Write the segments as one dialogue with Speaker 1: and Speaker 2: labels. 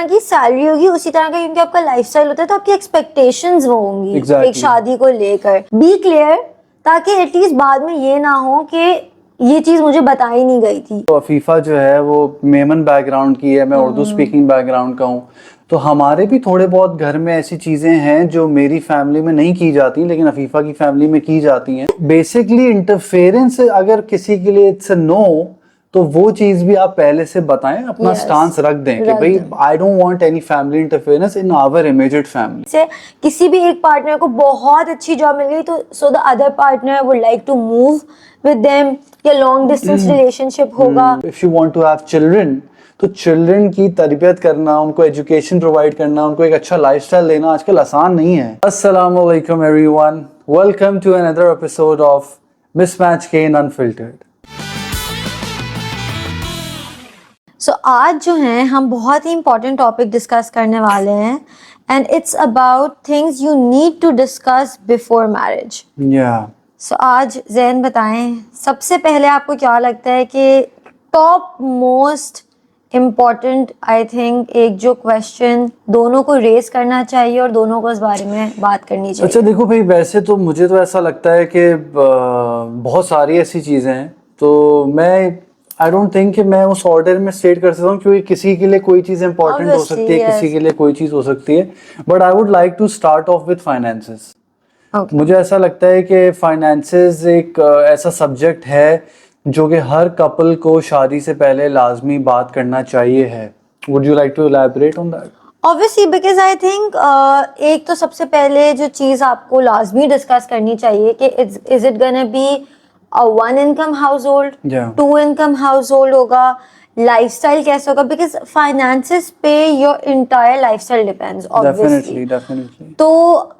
Speaker 1: की सैलरी होगी उसी तरह का, क्योंकि आपका लाइफस्टाइल होता है तो आपकी एक्सपेक्टेशंस वो होंगी एक शादी को लेकर। बी क्लियर, ताकि एटलीस्ट बाद में ये ना हो कि ये चीज मुझे बताई नहीं गई थी।
Speaker 2: तो अफीफा जो है वो मेमन बैकग्राउंड की है, मैं उर्दू स्पीकिंग बैकग्राउंड का हूँ, तो हमारे भी थोड़े बहुत घर में ऐसी चीजें हैं जो मेरी फैमिली में नहीं की जाती लेकिन अफीफा की फैमिली में की जाती हैं। बेसिकली इंटरफेरेंस अगर किसी के लिए इट्स अ नो, तो वो चीज भी आप पहले से बताएं, अपना स्टांस रख दें कि भाई I don't want any family interference in our immediate family.
Speaker 1: से किसी भी एक पार्टनर को बहुत अच्छी जॉब मिल गई तो so the other partner would like to move with them, या लॉन्ग डिस्टेंस रिलेशनशिप होगा।
Speaker 2: If you want to have children, तो चिल्ड्रन की तरबियत करना, उनको एजुकेशन प्रोवाइड करना, उनको एक अच्छा लाइफस्टाइल देना आजकल आसान नहीं है। अस्सलाम वालेकुम everyone, welcome to another episode of mismatch ken unfiltered.
Speaker 1: So आज जो है हम बहुत ही इंपॉर्टेंट टॉपिक डिस्कस करने वाले हैं, and it's about things you need to discuss before marriage. So आज ज़ैन बताएं, सबसे पहले आपको क्या लगता है कि top most important, I think, एक जो क्वेश्चन दोनों को रेस करना चाहिए और दोनों को इस बारे में बात करनी चाहिए?
Speaker 2: अच्छा देखो भाई, वैसे तो मुझे तो ऐसा लगता है कि बहुत सारी ऐसी चीज़ें हैं, तो मैं आई डोंट थिंक कि मैं उस ऑर्डर में स्टेट कर सकता हूँ, क्योंकि किसी के लिए कोई चीज़ इंपॉर्टेंट हो सकती है, किसी के लिए कोई चीज़ हो सकती है। But I would like to start off with finances. मुझे ऐसा लगता है कि फाइनेंसेस एक ऐसा सब्जेक्ट है जो कि हर कपल को शादी से पहले लाजमी बात करना चाहिए है। Would you like to elaborate on that?
Speaker 1: Obviously, because I think एक तो सबसे पहले जो चीज़ आपको लाजमी डिस्कस करनी चाहिए कि is it gonna be a one income household, two income household होगा, lifestyle कैसे होगा, because finances पे your entire lifestyle depends obviously.
Speaker 2: Definitely.
Speaker 1: तो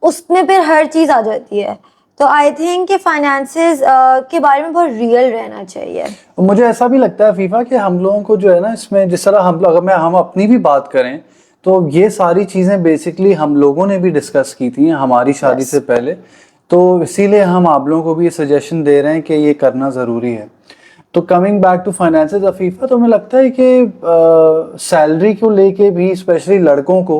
Speaker 1: उसमें फिर हर चीज़ आ जाती है। तो आई थिंक कि फाइनेंसेस के बारे में बहुत रियल रहना चाहिए।
Speaker 2: मुझे ऐसा भी लगता है फीफा कि हम लोगों को जो है ना, इसमें जिस तरह हम लोग, अगर हम अपनी भी बात करें तो ये सारी चीज़ें बेसिकली हम लोगों ने भी डिस्कस की थी हमारी शादी से पहले, तो इसीलिए हम आप लोगों को भी ये सजेशन दे रहे हैं कि ये करना ज़रूरी है। तो coming back to finances Afifa, तो मुझे लगता है कि सैलरी को लेके भी स्पेशली लड़कों को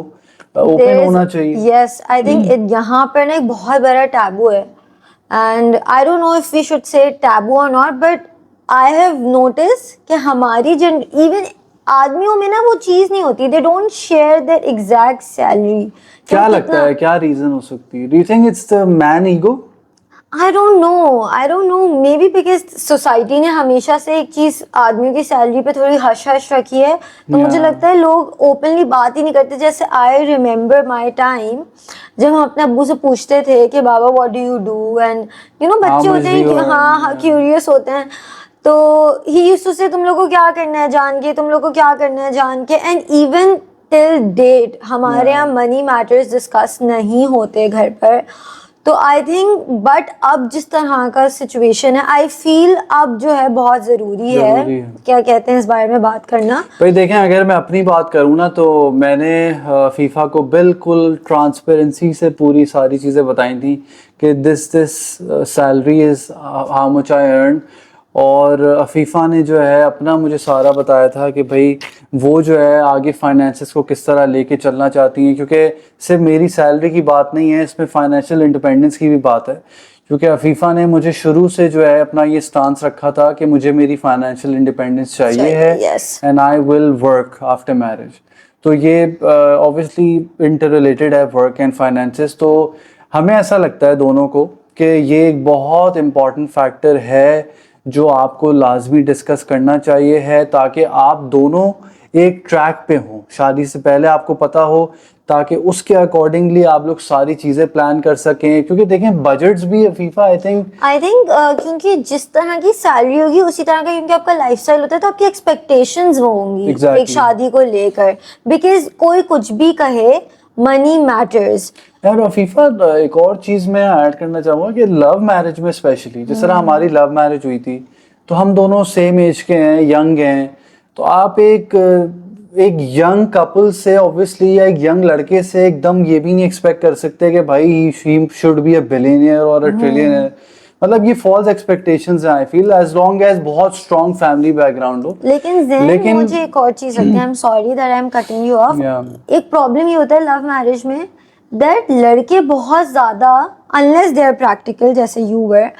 Speaker 2: ओपन होना चाहिए।
Speaker 1: यस, आई थिंक यहाँ पर ना एक बहुत बड़ा टैबू है, and I don't know if we should say taboo और not, but I have notice कि हमारी इवन आदमियों में ना वो चीज नहीं होती, they don't share their exact salary.
Speaker 2: क्या लगता है, क्या रीजन हो सकती है? Do you think it's the man ego?
Speaker 1: I don't know, maybe because society ने हमेशा से एक चीज आदमियों की सैलरी पे थोड़ी हश हश रखी है, तो मुझे लगता है लोग ओपनली बात ही नहीं करते। जैसे आई रिमेम्बर माई टाइम जब हम अपने अब्बू से पूछते थे कि बाबा what do you do, and you know बच्चे होते हैं कि हाँ क्यूरियस होते हैं, तो ही यूज्ड टू से तुम लोग को क्या करना है जान के, तुम लोग को क्या करना है जान के। एंड इवन टिल डेट हमारे यहाँ मनी मैटर्स डिस्कस नहीं होते घर पर। तो आई थिंक बट अब जिस तरह का सिचुएशन है, आई फील अब जो है बहुत ज़रूरी है। क्या कहते हैं इस बारे में बात करना?
Speaker 2: भाई देखें, अगर मैं अपनी बात करूँ ना, तो मैंने फीफा को बिल्कुल ट्रांसपेरेंसी से पूरी सारी चीज़ें बताई थी कि this salary is how much I earn, और अफीफ़ा ने जो है अपना मुझे सारा बताया था कि भाई वो जो है आगे फाइनेंसेस को किस तरह लेके चलना चाहती हैं, क्योंकि सिर्फ मेरी सैलरी की बात नहीं है, इसमें फाइनेंशियल इंडिपेंडेंस की भी बात है। क्योंकि अफीफ़ा ने मुझे शुरू से जो है अपना ये स्टांस रखा था कि मुझे मेरी फाइनेंशियल इंडिपेंडेंस चाहिए है, and I will work after marriage. तो ये ऑब्वियसली इंटर रिलेटेड है, वर्क एंड फाइनेंसेस। तो हमें ऐसा लगता है दोनों को कि ये एक बहुत इम्पॉर्टेंट फैक्टर है जो आपको लाजमी डिस्कस करना चाहिए है, ताकि आप दोनों एक ट्रैक पे हों शादी से पहले, आपको पता हो, ताकि उसके अकॉर्डिंगली आप लोग सारी चीज़ें प्लान कर सकें। क्योंकि देखें बजट्स भी अफीफा आई थिंक
Speaker 1: क्योंकि जिस तरह की सैलरी होगी उसी तरह का, क्योंकि आपका लाइफस्टाइल होता है तो आपकी एक्सपेक्टेशंस वो होंगी एक शादी को लेकर, बिकॉज कोई कुछ भी कहे मनी मैटर्स।
Speaker 2: यार अफीफा, एक और चीज़ मैं ऐड करना चाहूँगा कि लव मैरिज में स्पेशली, जिस तरह हमारी लव मैरिज हुई थी, तो हम दोनों सेम एज के हैं, यंग हैं, तो आप एक यंग कपल से ऑब्वियसली, या एक यंग लड़के से एकदम ये भी नहीं एक्सपेक्ट कर सकते कि भाई ही शुड बी अ बिलियनियर और अ ट्रिलियनियर। मतलब ये फॉल्स एक्सपेक्टेशंस हैं I feel, as long as बहुत स्ट्रॉन्ग फैमिली बैकग्राउंड हो।
Speaker 1: लेकिन मुझे एक और चीज लगती है, I am sorry that I am cutting you off,
Speaker 2: Yeah.
Speaker 1: एक प्रॉब्लम ये होता है लव मैरिज में दैट लड़के बहुत ज्यादा, अनलेस दे आर प्रैक्टिकल जैसे यू वर,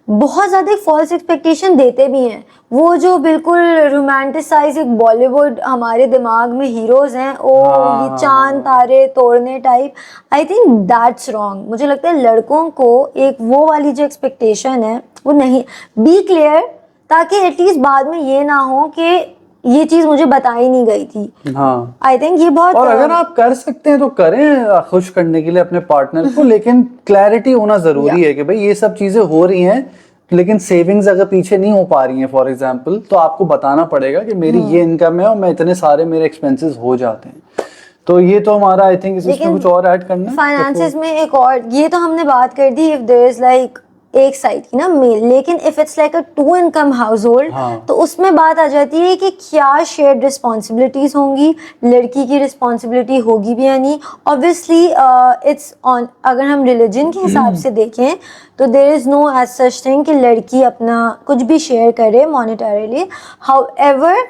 Speaker 1: बहुत ज्यादा एक फॉल्स एक्सपेक्टेशन देते भी हैं। वो जो बिल्कुल रोमांटिसाइज एक बॉलीवुड हमारे दिमाग में हीरोज हैं, ओ ये चांद तारे तोड़ने type, I think that's wrong. मुझे लगता है लड़कों को एक वो वाली जो एक्सपेक्टेशन है वो नहीं, बी क्लियर, ताकि एटलीस्ट बाद में ये ना हो कि ये चीज मुझे बताई नहीं गई थी।
Speaker 2: हाँ,
Speaker 1: आई थिंक ये बहुत,
Speaker 2: और अगर आप कर सकते हैं तो करें खुश करने के लिए अपने पार्टनर को, लेकिन क्लैरिटी होना जरूरी है कि भाई ये सब चीजें हो रही हैं, लेकिन सेविंग्स अगर पीछे नहीं हो पा रही हैं फॉर एग्जांपल, तो आपको बताना पड़ेगा कि मेरी ये इनकम है और मैं इतने सारे मेरे एक्सपेंसेस हो जाते हैं। तो ये तो हमारा आई थिंक इसमें कुछ और ऐड करना है
Speaker 1: फाइनेंसेस में एक और, ये तो हमने बात कर दी इफ देयर इज लाइक एक साइड की ना मेल, लेकिन if it's like a two income household, तो उसमें बात आ जाती है कि क्या शेयर्ड रिस्पॉन्सिबिलिटीज होंगी, लड़की की रिस्पॉन्सिबिलिटी होगी भी या नहीं। ऑब्वियसली इट्स ऑन, अगर हम रिलीजन के हिसाब से देखें तो there is no as such thing कि लड़की अपना कुछ भी शेयर करे मॉनेटरीली। हाउएवर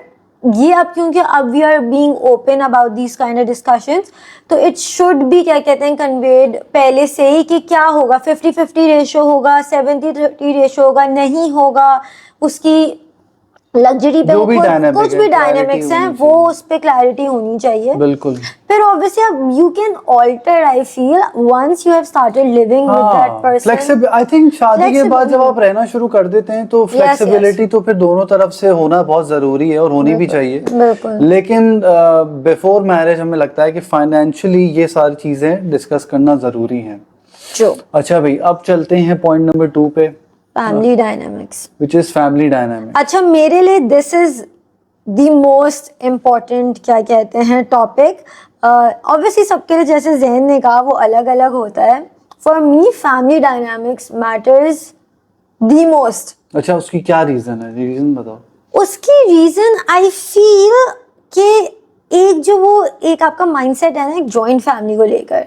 Speaker 1: ये अब क्योंकि अब we are being open about these kind of discussions, तो इट शुड बी क्या कहते हैं कन्वेड पहले से ही कि क्या होगा, 50-50 रेशो होगा, 70-30 रेशो होगा, नहीं होगा, उसकी लग्जरी पे
Speaker 2: जो भी
Speaker 1: कुछ भी डायनामिक्स हैं वो उस पे क्लैरिटी होनी चाहिए।
Speaker 2: बिल्कुल।
Speaker 1: फिर ऑब्वियसली अब you can alter, I feel once you have started living with that person.
Speaker 2: Flexible, I think शादी के बाद जब आप रहना शुरू कर देते हैं तो फ्लेक्सिबिलिटी तो फिर दोनों तरफ से होना बहुत जरूरी है और होनी भी चाहिए। लेकिन बिफोर मैरिज हमें लगता है कि फाइनेंशियली ये सारी चीजें डिस्कस करना जरूरी है। अच्छा भाई, अब चलते हैं पॉइंट नंबर 2 पे,
Speaker 1: family dynamics,
Speaker 2: which is family dynamics.
Speaker 1: अच्छा, मेरे लिए this is the most important क्या कहते हैं टॉपिक। ऑब्वियसली सबके लिए जैसे जैन ने कहा वो अलग अलग होता है। For me family dynamics matters the most.
Speaker 2: अच्छा, उसकी क्या रीजन है? रीजन बताओ।
Speaker 1: उसकी रीजन आई फील कि एक जो वो एक आपका माइंडसेट है ना एक जॉइंट फैमिली को लेकर,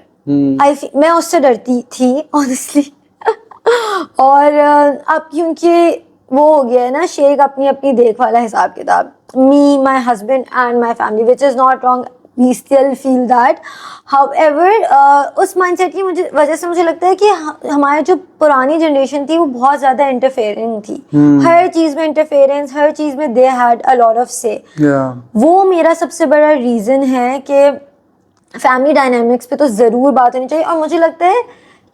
Speaker 1: मैं उससे डरती थी ऑनेस्टली और अब क्योंकि वो हो गया है ना शेख अपनी अपनी देख वाला हिसाब किताब, me my husband and my family, which is not wrong, we still feel that. However उस माइंडसेट की वजह से मुझे लगता है कि हमारी जो पुरानी जनरेशन थी वो बहुत ज्यादा इंटरफेयरिंग थी, हर चीज में इंटरफेरेंस, हर चीज में they had a lot of से। वो मेरा सबसे बड़ा रीजन है कि फैमिली डायनामिक्स पे तो जरूर बात होनी चाहिए। और मुझे लगता है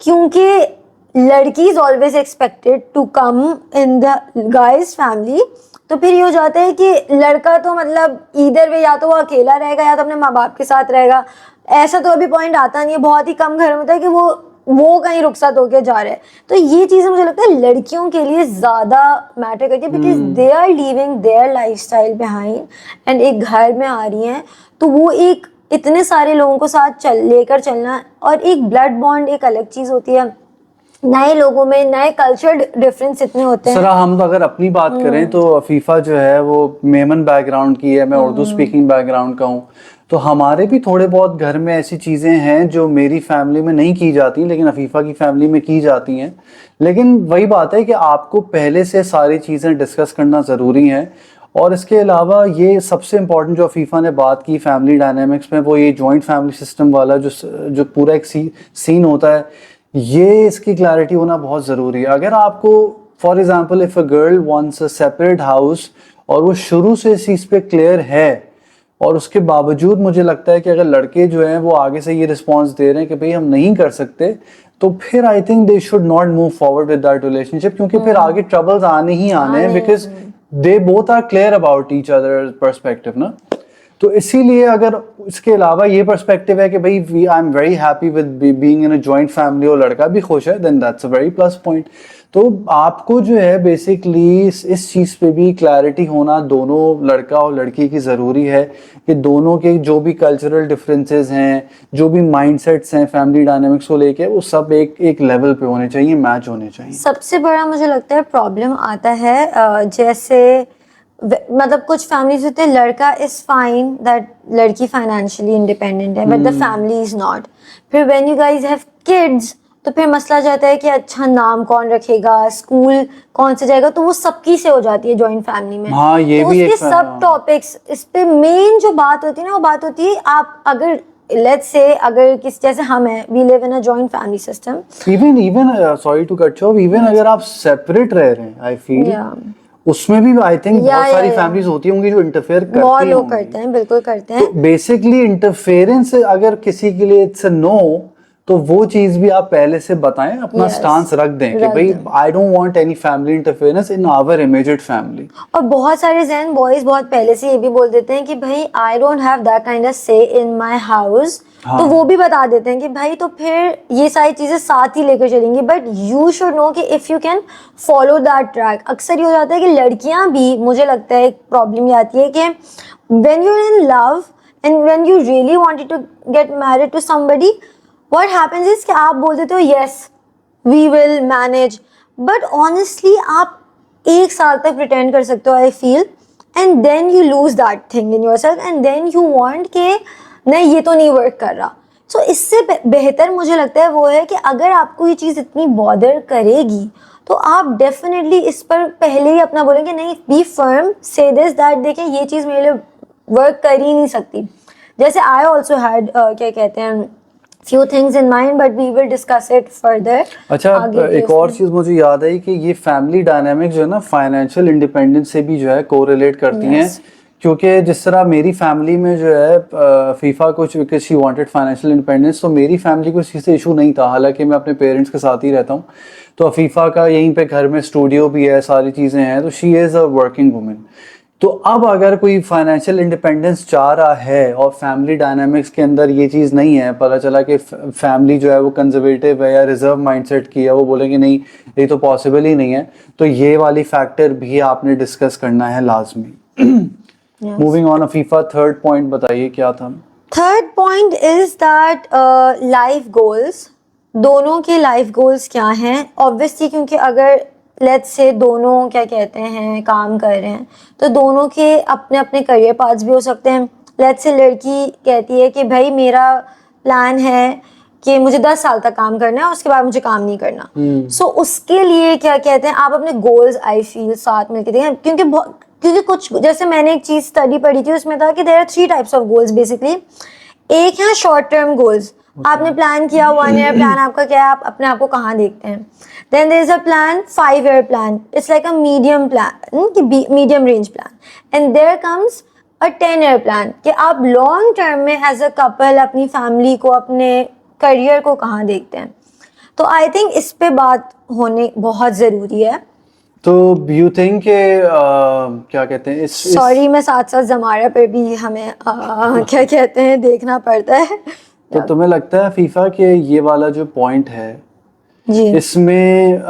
Speaker 1: क्योंकि लड़की is always expected to come in the guy's family, तो फिर ये हो जाता है कि लड़का तो मतलब इधर वे या तो वो अकेला रहेगा या तो अपने माँ बाप के साथ रहेगा। ऐसा तो अभी पॉइंट आता नहीं है, बहुत ही कम घर में होता है कि वो कहीं रुखसत होके जा रहे हैं। तो ये चीजें मुझे लगता है लड़कियों के लिए ज्यादा मैटर करती है, because they are leaving their lifestyle behind and एक घर में आ रही हैं, तो वो एक इतने सारे लोगों को साथ लेकर चलना, और एक ब्लड बॉन्ड एक अलग चीज होती है। नए लोगों में नए कल्चर डिफरेंस इतने होते हैं।
Speaker 2: सर हम तो अगर अपनी बात करें तो अफीफा जो है वो मेमन बैकग्राउंड की है, मैं उर्दू स्पीकिंग बैकग्राउंड का हूँ, तो हमारे भी थोड़े बहुत घर में ऐसी चीज़ें हैं जो मेरी फैमिली में नहीं की जाती लेकिन अफीफा की फैमिली में की जाती हैं। लेकिन वही बात है कि आपको पहले से सारी चीज़ें डिस्कस करना ज़रूरी है। और इसके अलावा ये सबसे इम्पॉर्टेंट जो अफीफा ने बात की फैमिली डायनामिक्स में, वो ये जॉइंट फैमिली सिस्टम वाला जो पूरा एक सीन होता है, ये इसकी क्लैरिटी होना बहुत ज़रूरी है। अगर आपको for example if a girl wants a separate house और वो शुरू से इस चीज़ पे क्लियर है, और उसके बावजूद मुझे लगता है कि अगर लड़के जो हैं वो आगे से ये रिस्पॉन्स दे रहे हैं कि भाई हम नहीं कर सकते, तो फिर I think they should not move forward with that relationship, क्योंकि फिर आगे ट्रबल्स आने ही आने हैं, because they both are clear about each other perspective ना। तो इसीलिए अगर इसके अलावा ये पर्सपेक्टिव है कि भाई I am very happy with being in a joint family और लड़का भी खुश है, then that's a very plus point. तो आपको जो है बेसिकली इस चीज़ पे भी क्लैरिटी होना दोनों लड़का और लड़की की ज़रूरी है कि दोनों के जो भी कल्चरल डिफरेंसेस हैं, जो भी माइंडसेट्स हैं फैमिली डायनामिक्स को लेके, वो सब एक लेवल पे होने चाहिए, मैच होने चाहिए।
Speaker 1: सबसे बड़ा मुझे लगता है प्रॉब्लम आता है जैसे मतलब कुछ फैमिलीज होते हैं लड़का इज फाइन दैट लड़की फाइनेंशियली इंडिपेंडेंट है but the family is not. फिर when you guys have kids तो फिर मसला जाता है कि अच्छा नाम कौन रखेगा, स्कूल कौन से जाएगा, तो वो सबकी से हो जाती है जॉइंट फैमिली में।
Speaker 2: हाँ, ये
Speaker 1: तो
Speaker 2: भी
Speaker 1: उसके
Speaker 2: एक
Speaker 1: सब टॉपिक्स, इस पे मेन जो बात होती है ना, वो बात होती है आप अगर लेट्स से अगर किस जैसे हम हैं, we live in a joint family system.
Speaker 2: Even sorry to cut you, even अगर आप सेपरेट रह रहे हैं, आई फील
Speaker 1: या
Speaker 2: उसमें भी आई थिंक बहुत सारी
Speaker 1: या
Speaker 2: फैमिलीज होती होंगी जो इंटरफेयर
Speaker 1: बहुत
Speaker 2: करती
Speaker 1: लोग
Speaker 2: होंगी।
Speaker 1: करते हैं, बिल्कुल करते हैं।
Speaker 2: तो बेसिकली इंटरफेरेंस अगर किसी के लिए इट्स अ नो, तो वो चीज भी आप पहले से बताएं, अपना
Speaker 1: Yes,
Speaker 2: स्टांस रख दें कि
Speaker 1: रख
Speaker 2: भाई
Speaker 1: दें।
Speaker 2: I don't want any family interference in our immediate family.
Speaker 1: और बहुत सारे जैन बॉयज बहुत पहले से ये भी बोल देते हैं कि भाई I don't have that kind of से इन माय हाउस।
Speaker 2: हाँ।
Speaker 1: तो वो भी बता देते हैं कि भाई तो फिर ये सारी चीजें साथ ही लेकर चलेंगी, बट यू शुड नो कि if you can follow that track. अक्सर ये हो जाता है कि लड़कियां भी, मुझे लगता है एक प्रॉब्लम ये आती है कि when you are in love and when you really wanted to get married to somebody, what happens is कि आप बोल देते हो yes we will manage, but honestly आप एक साल तक प्रिटेंड कर सकते हो, I feel, and then you lose that thing in yourself and then you want के नहीं ये तो नहीं वर्क कर रहा। सो इससे बेहतर मुझे लगता है वो है कि अगर आपको ये चीज़ इतनी बॉदर करेगी तो आप डेफिनेटली इस पर पहले ही अपना बोलेंगे नहीं, बी फर्म, से दिस दैट देखिए ये चीज़ मेरे लिए वर्क कर ही नहीं सकती। जैसे आई ऑल्सो हैड क्या कहते हैं few things in mind, but we will discuss it further।
Speaker 2: अच्छा, एक और चीज मुझे याद आई कि ये फैमिली डायनामिक जो है ना, फाइनेंशियल इंडिपेंडेंस से भी जो है कोरिलेट करती हैं। क्योंकि जिस तरह मेरी फैमिली में जो है फीफा को, क्योंकि शी वांटेड फाइनेंशियल इंडिपेंडेंस, तो मेरी फैमिली को इस चीज़ से इशू नहीं था, हालांकि मैं अपने पेरेंट्स के साथ ही रहता हूँ। तो फीफा का यहीं पे घर में स्टूडियो भी है, सारी चीज़ें हैं, तो she is a working women. तो अब अगर कोई फाइनेंशियल इंडिपेंडेंस चाह रहा है और फैमिली डायनामिक्स के अंदर ये चीज़ नहीं है, पता चला कि फैमिली जो है वो कंजर्वेटिव है या रिजर्व माइंडसेट की है, वो बोलेंगे नहीं ये तो पॉसिबल ही नहीं है, तो ये वाली फैक्टर भी आपने डिस्कस करना है लाजमी। Moving on, FIFA third point बताइए क्या था?
Speaker 1: Third point is that life goals, दोनों के लाइफ गोल्स क्या हैं। ऑब्वियसली क्योंकि अगर लेट्स से दोनों क्या कहते हैं काम कर रहे हैं, तो दोनों के अपने अपने करियर पाथ्स भी हो सकते हैं। लेट्स से लड़की कहती है कि भाई मेरा प्लान है कि मुझे 10 साल तक काम करना है, उसके बाद मुझे काम नहीं करना। सो उसके लिए क्या कहते हैं, आप अपने गोल्स आई फील साथ मिलकर देखें, क्योंकि कुछ जैसे मैंने एक चीज स्टडी पढ़ी थी, उसमें था कि there are 3 types of goals basically. एक है शॉर्ट टर्म गोल्स, आपने प्लान किया 1 ईयर प्लान आपका क्या है, आप अपने आप को कहाँ देखते हैं। Then there is a plan 5 year plan, it's like a medium plan कि medium range plan. And there comes a 10 year plan कि आप लॉन्ग टर्म में एज अ कपल अपनी फैमिली को, अपने करियर को कहाँ देखते हैं। तो आई थिंक इस पे बात होने बहुत ज़रूरी है।
Speaker 2: तो यू थिंक क्या कहते हैं
Speaker 1: सॉरी मैं साथ साथ जमारा पर भी हमें क्या कहते हैं देखना पड़ता है।
Speaker 2: तो तुम्हें लगता है फीफा के ये वाला जो पॉइंट है
Speaker 1: जी,
Speaker 2: इसमें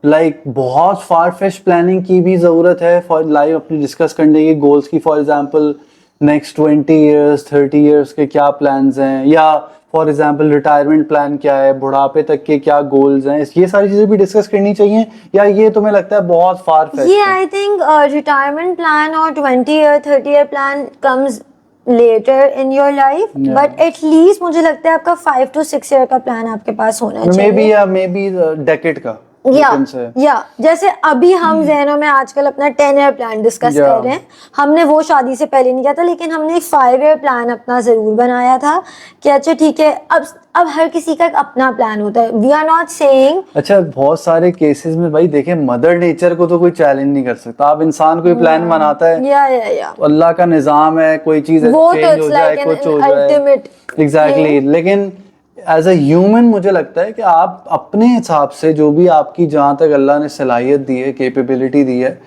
Speaker 2: लाइक बहुत फार फेच प्लानिंग की भी ज़रूरत है फॉर लाइफ अपनी डिस्कस करने की गोल्स की? For example next 20 years 30 years के क्या प्लान्स हैं, या फॉर एग्जांपल रिटायरमेंट प्लान क्या है, बुढ़ापे तक के क्या गोल्स हैं, ये सारी चीज़ें भी डिस्कस करनी चाहिए, या ये तुम्हें लगता है बहुत फार फेच?
Speaker 1: ये आई थिंक रिटायरमेंट प्लान और 20 year 30 year plan comes later in your life, but at least मुझे लगता है आपका 5 to 6 ईयर का प्लान आपके पास होना चाहिए।
Speaker 2: मे बी डेकेड का
Speaker 1: या जैसे अभी हम जहनों में आजकल अपना 10 ईयर प्लान डिस्कस कर रहे हैं, हमने वो शादी से पहले नहीं किया था, लेकिन हमने एक 5 ईयर प्लान अपना जरूर बनाया था कि अच्छा ठीक है, अब हर किसी का एक अपना प्लान होता है। वी आर नॉट सेइंग,
Speaker 2: अच्छा बहुत सारे केसेस में भाई देखें, मदर नेचर को तो कोई चैलेंज नहीं कर सकता। आप इंसान कोई प्लान बनाता है,
Speaker 1: या
Speaker 2: तो अल्लाह का निजाम है, कोई चीज
Speaker 1: वो
Speaker 2: चेंज
Speaker 1: तो
Speaker 2: हो जाए, कुछ हो जाए,
Speaker 1: अल्टीमेट
Speaker 2: एग्जैक्टली। लेकिन एज अ ह्यूमन मुझे लगता है कि आप अपने हिसाब से जो भी आपकी जहाँ तक अल्लाह ने सलाहियत दी है, कैपेबिलिटी दी है,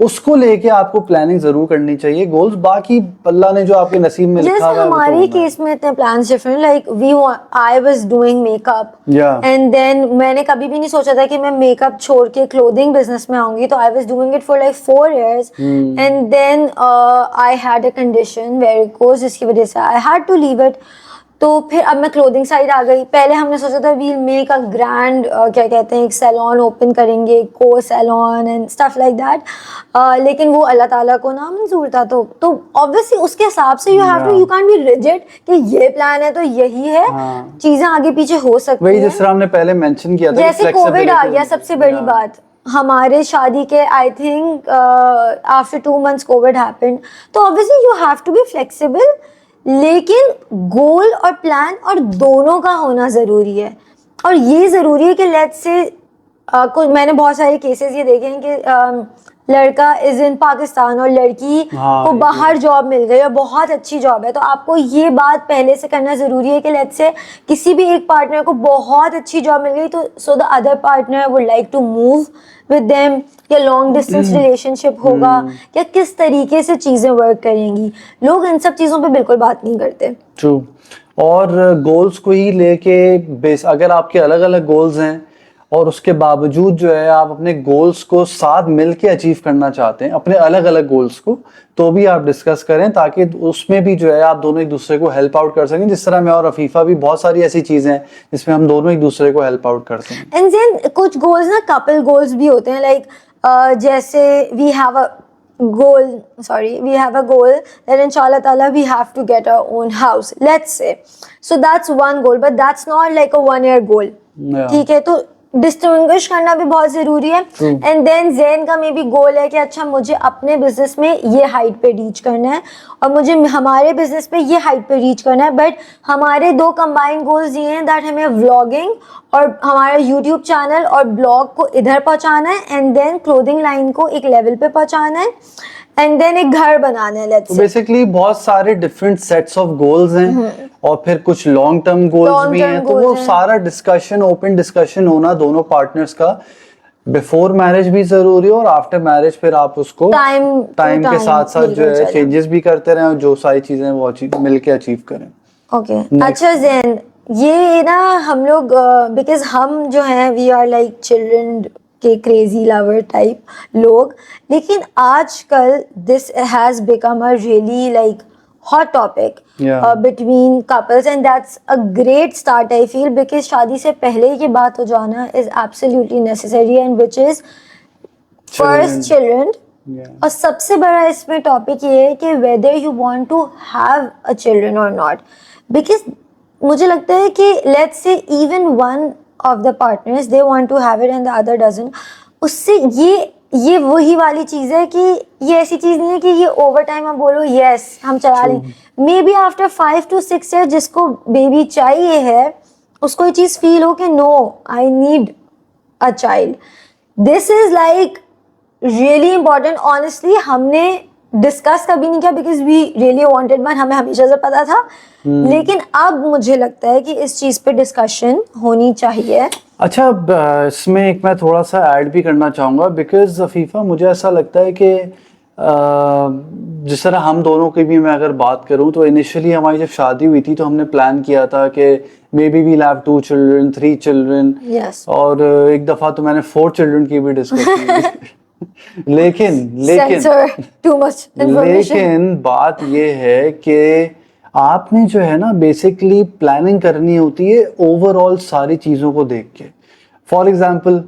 Speaker 2: उसको लेके आपको प्लानिंग जरूर करनी चाहिए। गोल्स बाकी अल्लाह ने जो आपके नसीब में लिखा हुआ है,
Speaker 1: हमारे केस में इतने plans different, like I was doing makeup and then मैंने कभी भी नहीं सोचा था कि मैं मेकअप छोड़ के क्लोथिंग बिजनेस में आऊंगी। तो I was doing it for like 4 years and then I had a condition varicose, जिसकी वजह से I had to leave it. तो फिर अब मैं क्लोथिंग साइड आ गई। पहले हमने सोचा था वील मेक अ ग्रैंड क्या कहते हैं एक सैलून ओपन करेंगे, को salon and stuff like that, लेकिन वो अल्लाह ताला को ना मंजूर था। तो ऑब्वियसली उसके हिसाब से यू कांट बी रिजिड कि ये प्लान है तो यही है।
Speaker 2: हाँ।
Speaker 1: चीजें आगे पीछे हो सकती
Speaker 2: वही
Speaker 1: हैं।
Speaker 2: जिस तरह हमने पहले मेंशन किया था कि
Speaker 1: जैसे कोविड आ गया,
Speaker 2: flexibility-
Speaker 1: सबसे बड़ी
Speaker 2: Yeah.
Speaker 1: बात हमारे शादी के I think after 2 months covid happened. तो obviously you have to be flexible, लेकिन गोल और प्लान और दोनों का होना जरूरी है। और ये जरूरी है कि लेट्स से कुछ मैंने बहुत सारे केसेस ये देखे हैं कि लड़का इज इन पाकिस्तान और लड़की
Speaker 2: हाँ,
Speaker 1: को बाहर जॉब मिल गई और बहुत अच्छी जॉब है। तो आपको ये बात पहले से करना जरूरी है कि लेट्स से किसी भी एक पार्टनर को बहुत अच्छी जॉब मिल गई, तो so the other partner would like to move with them, या लॉन्ग डिस्टेंस रिलेशनशिप होगा, या किस तरीके से चीजें वर्क करेंगी। लोग इन सब चीजों पे बिल्कुल बात नहीं करते।
Speaker 2: ट्रू। और गोल्स को ही लेके बेस, अगर आपके अलग अलग गोल्स हैं और उसके बावजूद जो है आप अपने गोल्स को साथ मिलके अचीव करना चाहते हैं, अपने अलग अलग गोल्स को, तो भी आप डिस्कस करें, ताकि उसमें भी जो है आप दोनों एक दूसरे को हेल्प आउट कर सकें। जिस तरह मैं और अफीफा भी बहुत सारी ऐसी चीजें हैं जिसमें हम दोनों एक दूसरे को हेल्प आउट कर सकें।
Speaker 1: एंड देन कुछ गोल्स ना कपल गोल्स भी होते हैं, लाइक जैसे we have a goal that inshallah ta'ala we have to get our own house, let's say. So that's one goal, but that's not like a 1 year goal.
Speaker 2: Yeah.
Speaker 1: ठीक है, तो distinguish करना भी बहुत जरूरी है। एंड देन जैन का may be गोल है कि अच्छा मुझे अपने बिजनेस में ये हाइट पे रीच करना है और मुझे हमारे बिजनेस पे ये हाइट पे रीच करना है, बट हमारे दो कंबाइंड गोल्स ये हैं दैट हमें व्लॉगिंग और हमारा यूट्यूब चैनल और ब्लॉग को इधर पहुंचाना है, एंड देन क्लोथिंग लाइन को एक लेवल पे पहुंचाना है, एंड देन एक घर बनाना है। लेट्स
Speaker 2: तो बेसिकली बहुत सारे डिफरेंट सेट्स ऑफ गोल्स हैं और फिर कुछ लॉन्ग टर्म गोल्स भी हैं। तो वो सारा डिस्कशन, ओपन डिस्कशन होना दोनों पार्टनर्स का बिफोर मैरिज भी जरूरी है, और आफ्टर मैरिज फिर आप उसको टाइम के साथ साथ जो है चेंजेस भी करते रहें और जो सारी चीजें वो मिलके अचीव करें।
Speaker 1: ओके अच्छा जैन, ये ना हम लोग बिकॉज हम जो हैं वी आर लाइक चिल्ड्रन के क्रेजी लवर टाइप लोग, लेकिन आजकल this has become a really like hot topic between couples, and that's a great start I feel, because शादी से पहले ये बात हो जाना is absolutely necessary, and which is first children. और सबसे बड़ा इसमें टॉपिक ये है कि whether you want to have a children और नॉट, बिकॉज मुझे लगता है कि let's say even one of the partners they want to have it and the other doesn't, उससे ये वही वाली चीज है कि ये ऐसी चीज नहीं है कि ये ओवर टाइम हम बोलो यस हम चला लें। Maybe after 5 to 6 years जिसको बेबी चाहिए है उसको ये चीज फील हो कि no I need a child. This is like really important. Honestly हमने डिस्कस कभी नहीं किया because we really wanted one, हमें हमेशा से पता था, लेकिन अब मुझे लगता है कि इस चीज पे डिस्कशन होनी चाहिए।
Speaker 2: अच्छा, इसमें एक मैं थोड़ा सा ऐड भी करना चाहूँगा, बिकॉज अफीफा मुझे ऐसा लगता है कि जिस तरह हम दोनों की भी मैं अगर बात करूं तो इनिशियली हमारी जब शादी हुई थी तो हमने प्लान किया था कि maybe we'll have 2 children 3 children, और एक दफ़ा तो मैंने 4 children की भी डिस्कस की। लेकिन बात ये है कि आपने जो है ना बेसिकली प्लानिंग करनी होती है ओवरऑल सारी चीज़ों को देख के। फॉर एग्जांपल